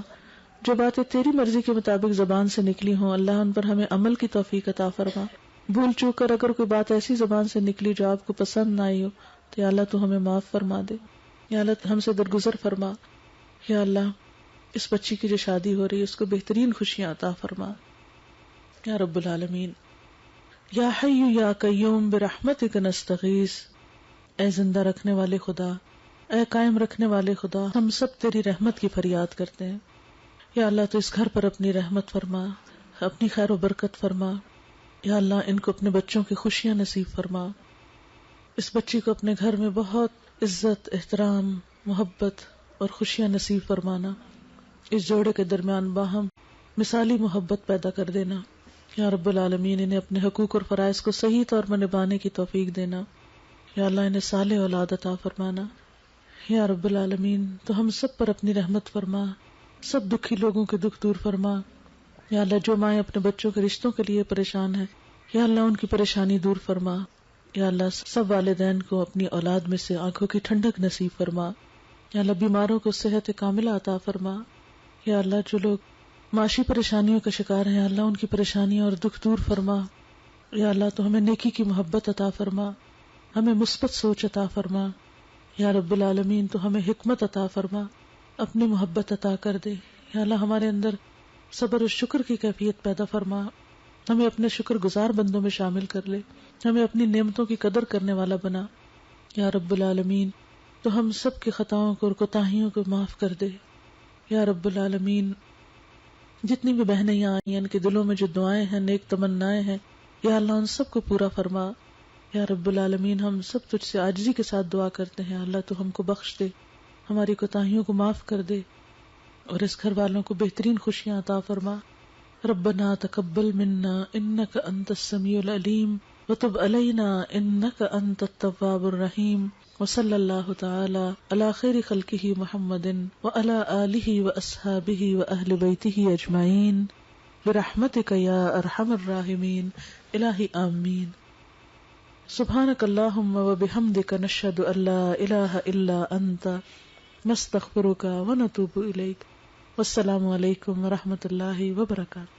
جو باتیں تیری مرضی کے مطابق زبان سے نکلی ہوں اللہ ان پر ہمیں عمل کی توفیق عطا فرما. بھول چوک کر اگر کوئی بات ایسی زبان سے نکلی جو آپ کو پسند نہ آئی ہو تو یا اللہ تو ہمیں معاف فرما دے. یا اللہ ہم سے درگزر فرما. یا اللہ اس بچی کی جو شادی ہو رہی ہے اس کو بہترین خوشیاں عطا فرما یا رب العالمین. یا حی یا قیوم برحمتک نستغیث. اے زندہ رکھنے والے خدا، اے قائم رکھنے والے خدا، ہم سب تیری رحمت کی فریاد کرتے ہیں. یا اللہ تو اس گھر پر اپنی رحمت فرما، اپنی خیر و برکت فرما. یا اللہ ان کو اپنے بچوں کی خوشیاں نصیب فرما. اس بچی کو اپنے گھر میں بہت عزت، احترام، محبت اور خوشیاں نصیب فرمانا. اس جوڑے کے درمیان باہم مثالی محبت پیدا کر دینا. یا رب العالمین انہیں اپنے حقوق اور فرائض کو صحیح طور پر نبھانے کی توفیق دینا. یا اللہ انہیں صالح اولاد عطا فرمانا. یا رب العالمین تو ہم سب پر اپنی رحمت فرما، سب دکھی لوگوں کے دکھ دور فرما. یا اللہ جو مائیں اپنے بچوں کے رشتوں کے لیے پریشان ہیں یا اللہ ان کی پریشانی دور فرما. یا اللہ سب والدین کو اپنی اولاد میں سے آنکھوں کی ٹھنڈک نصیب فرما. یا اللہ بیماروں کو صحت کاملہ عطا فرما. یا اللہ جو لوگ معاشی پریشانیوں کا شکار ہیں اللہ ان کی پریشانیاں اور دکھ دور فرما. یا اللہ تو ہمیں نیکی کی محبت عطا فرما، ہمیں مثبت سوچ عطا فرما. یا رب العالمین تو ہمیں حکمت عطا فرما، اپنی محبت عطا کر دے. یا اللہ ہمارے اندر صبر و شکر کی کیفیت پیدا فرما، ہمیں اپنے شکر گزار بندوں میں شامل کر لے، ہمیں اپنی نعمتوں کی قدر کرنے والا بنا. یا رب العالمین تو ہم سب کی خطاؤں کو اور کوتاہیوں کو معاف کر دے. یا رب العالمین جتنی بھی بہنیں یہاں آئی ہیں ان کے دلوں میں جو دعائیں ہیں، نیک تمنائیں ہیں، یا اللہ ان سب کو پورا فرما. یا رب العالمین ہم سب تجھ سے عاجزی کے ساتھ دعا کرتے ہیں اللہ تو ہم کو بخش دے، ہماری کوتاہیوں کو معاف کر دے اور اس گھر والوں کو بہترین خوشیاں عطا فرما. ربنا تقبل منا انک انت السمیع العلیم وتب علینا انک انت التواب الرحیم. وصلی اللہ تعالی علی خیر خلقہ محمد وعلی آلہ واصحابہ واہل بیتہ اجمعین برحمتک یا ارحم الراحمین. الہی آمین. سبحانک اللہم وبحمدک نشہد ان لا الہ الا انت نستغفرک ونتوب الیک. والسلام علیکم ورحمۃ اللہ وبرکاتہ.